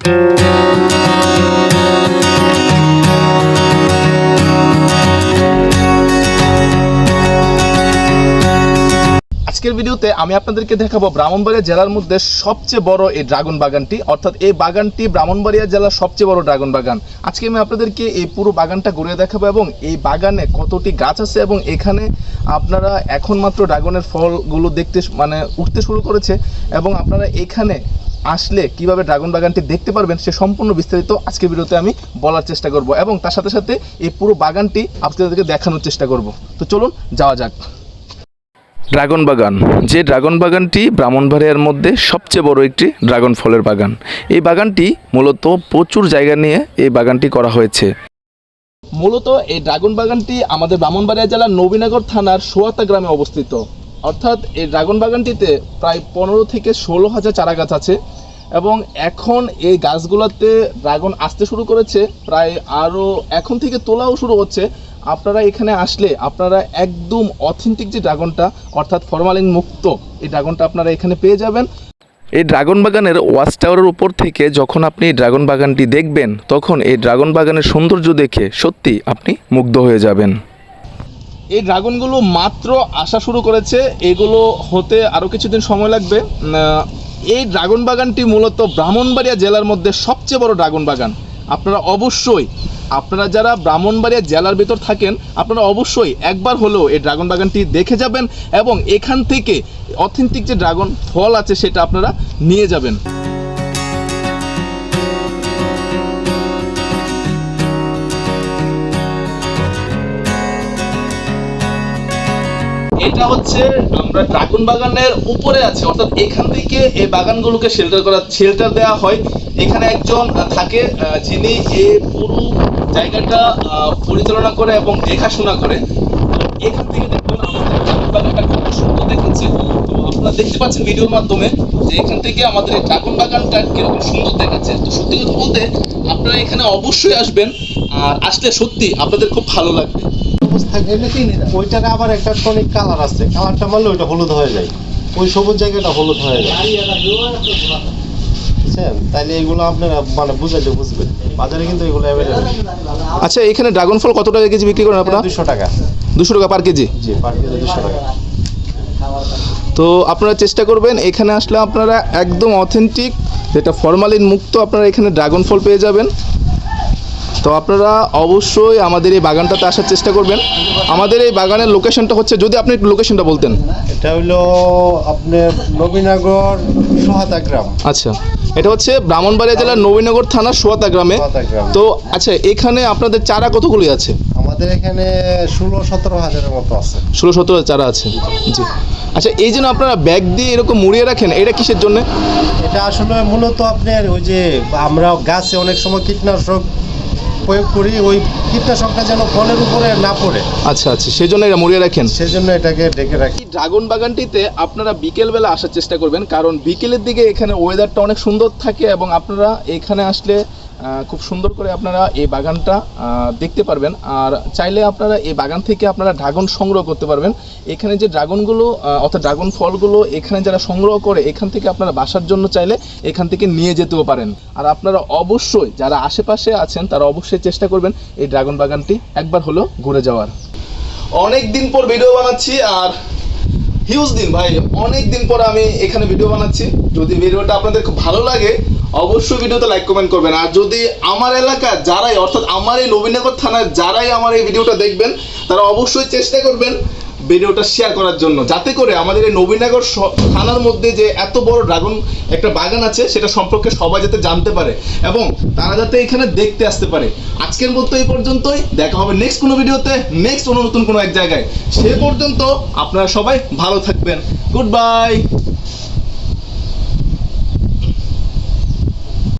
আজকের ভিডিওতে আমি আপনাদেরকে দেখাবো ব্রাহ্মণবাড়িয়া জেলার মধ্যে সবচেয়ে বড় এই ড্রাগন বাগানটি, অর্থাৎ এই বাগানটি ব্রাহ্মণবাড়িয়া জেলার সবচেয়ে বড় ড্রাগন বাগান। আজকে আমি আপনাদেরকে এই পুরো বাগানটা ঘুরে দেখাবো এবং এই বাগানে কতটি গাছ আছে এবং এখানে আপনারা এখন মাত্র ড্রাগনের ফলগুলো দেখতে উঠতে শুরু করেছে এবং আপনারা এখানে আসলে কিভাবে ড্রাগন বাগানটি দেখতে পারবেন সে সম্পূর্ণ বিস্তারিত আজকের ভিডিওতে আমি বলার চেষ্টা করব এবং তার সাথে সাথে এই পুরো বাগানটি আপনাদেরকে দেখানোর চেষ্টা করব। তো চলুন যাওয়া যাক। ড্রাগন বাগান, যে ড্রাগন বাগানটি ব্রাহ্মণবাড়িয়ার মধ্যে সবচেয়ে বড় একটি ড্রাগন ফলের বাগান। এই বাগানটি মূলত প্রচুর জায়গা নিয়ে এই বাগানটি করা হয়েছে। মূলত এই ড্রাগন বাগানটি আমাদের ব্রাহ্মণবাড়িয়া জেলার নবীনগর থানার সোয়াতা গ্রামে অবস্থিত। অর্থাৎ এই ড্রাগন বাগানটিতে প্রায় 15 থেকে 16,000 চারা গাছ আছে এবং এখন এই গাছগুলোতে ড্রাগন আসতে শুরু করেছে, প্রায় আরও এখন থেকে তোলাও শুরু হচ্ছে। আপনারা এখানে আসলে আপনারা একদম অথেন্টিক যে ড্রাগনটা, অর্থাৎ ফরমালিন মুক্ত এই ড্রাগনটা আপনারা এখানে পেয়ে যাবেন। এই ড্রাগন বাগানের ওয়াচ টাওয়ারের উপর থেকে যখন আপনি এই ড্রাগন বাগানটি দেখবেন তখন এই ড্রাগন বাগানের সৌন্দর্য দেখে সত্যি আপনি মুগ্ধ হয়ে যাবেন। এই ড্রাগনগুলো মাত্র আসা শুরু করেছে, এগুলো হতে আরও কিছুদিন সময় লাগবে। এই ড্রাগন বাগানটি মূলত ব্রাহ্মণবাড়িয়া জেলার মধ্যে সবচেয়ে বড় ড্রাগন বাগান। আপনারা যারা ব্রাহ্মণবাড়িয়া জেলার ভিতর থাকেন আপনারা অবশ্যই একবার হলেও এই ড্রাগন বাগানটি দেখে যাবেন এবং এখান থেকে অথেন্টিক যে ড্রাগন ফল আছে সেটা আপনারা নিয়ে যাবেন। এটা হচ্ছে আমরা ড্রাগন বাগানের উপরে আছে, অর্থাৎ এখান থেকে এই বাগানগুলোকে শেল্টার দেওয়া হয়। এখানে একজন থাকে যিনি এই পুরো জায়গাটা পরিচালনা করে এবং দেখাশোনা করে। এখান থেকে দেখুন আমাদের ড্রাগন বাগানটা খুব সুন্দর দেখাচ্ছে। তো আপনারা দেখতে পাচ্ছেন ভিডিওর মাধ্যমে যে এখান থেকে আমাদের এই ড্রাগন বাগানটা কিরকম সুন্দর দেখাচ্ছে। তো সত্যি কথা বলতে আপনারা এখানে অবশ্যই আসবেন, আর আসলে সত্যি আপনাদের খুব ভালো লাগবে। ওইটার আবার একটা টনিক কালার আছে, কালারটা মারলে ওইটা হলুদ হয়ে যায়, ওই সবুজ জায়গাটা হলুদ হয়ে যায়, বুঝছেন? তাইলে এগুলো আপনারা বুঝাইলে বুঝবেন, বাজারে কিন্তু এগুলো অ্যাভেলেবল। আচ্ছা, এখানে ড্রাগন ফল কত টাকা কেজি বিক্রি করেন আপনারা? 200 টাকা। 200 টাকা পার কেজি? জি, পার কেজি 200 টাকা। তো আপনারা চেষ্টা করবেন এখানে আসলে আপনারা একদম অথেন্টিক যেটা ফরমালিন মুক্ত আপনারা এখানে ড্রাগন ফল পেয়ে যাবেন। তো আপনারা অবশ্যই আমাদের এই বাগানটাতে আসার চেষ্টা করবেন। আমাদের এই বাগানের লোকেশনটা হচ্ছে, যদি আপনি একটু লোকেশনটা বলতেন। এটা হলো আপনার নবীনগর সোহাতা গ্রাম। আচ্ছা, এটা হচ্ছে ব্রাহ্মণবাড়িয়া জেলার নবীনগর থানার সোহাতা গ্রামে। তো আচ্ছা, এখানে আপনাদের চারা কতগুলি আছে? আমাদের এখানে 16-17 হাজারের মতো আছে। 16-17 চারা আছে, জি। আচ্ছা, এই জন্য আপনারা ব্যাগ দিয়ে এরকম মুড়িয়ে রাখেন, এটা কিসের জন্য? এটা আসলে মূলত আপনার ওই যে আমরা গাছে অনেক সময় কীটনাশক প্রয়োগ করি, ওই কীটনাশকটা যেন ফলের উপরে না পড়ে। আচ্ছা আচ্ছা, সেই জন্য এটা মুড়িয়ে রাখেন। সেই জন্য এটাকে ডেকে রাখি। ড্রাগন বাগানটিতে আপনারা বিকেলবেলা আসার চেষ্টা করবেন, কারণ বিকেলের দিকে এখানে ওয়েদারটা অনেক সুন্দর থাকে এবং আপনারা এখানে আসলে খুব সুন্দর করে আপনারা এই বাগানটা দেখতে পারবেন। আর চাইলে আপনারা এই বাগান থেকে আপনারা ড্রাগন সংগ্রহ করতে পারবেন। এখানে যে ড্রাগনগুলো অর্থাৎ ড্রাগন ফলগুলো এখানে যারা সংগ্রহ করে এখান থেকে আপনারা বাসার জন্য চাইলে এখান থেকে নিয়ে যেতেও পারেন। আর আপনারা অবশ্যই যারা আশেপাশে আছেন তারা অবশ্যই চেষ্টা করবেন এই ড্রাগন বাগানটি একবার হলেও ঘুরে যাওয়ার। অনেক দিন পর ভিডিও বানাচ্ছি, আর হিউজ দিন ভাই, অনেক দিন পর আমি এখানে ভিডিও বানাচ্ছি। যদি ভিডিওটা আপনাদের খুব ভালো লাগে অবশ্যই ভিডিওতে লাইক কমেন্ট করবেন। আর যদি আমার এলাকার যারাই, অর্থাৎ আমার এই নবীনগর থানার যারাই আমার এই ভিডিওটা দেখবেন তারা অবশ্যই চেষ্টা করবেন ভিডিওটা শেয়ার করার জন্য, যাতে করে আমাদের এই নবীনগর থানার মধ্যে যে এত বড় ড্রাগন একটা বাগান আছে সেটা সম্পর্কে সবাই যাতে জানতে পারে এবং তারা যাতে এখানে দেখতে আসতে পারে। আজকের মতো এই পর্যন্তই, দেখা হবে নেক্সট কোনো ভিডিওতে, নেক্সট নতুন কোনো এক জায়গায়। সে পর্যন্ত আপনারা সবাই ভালো থাকবেন। Good bye.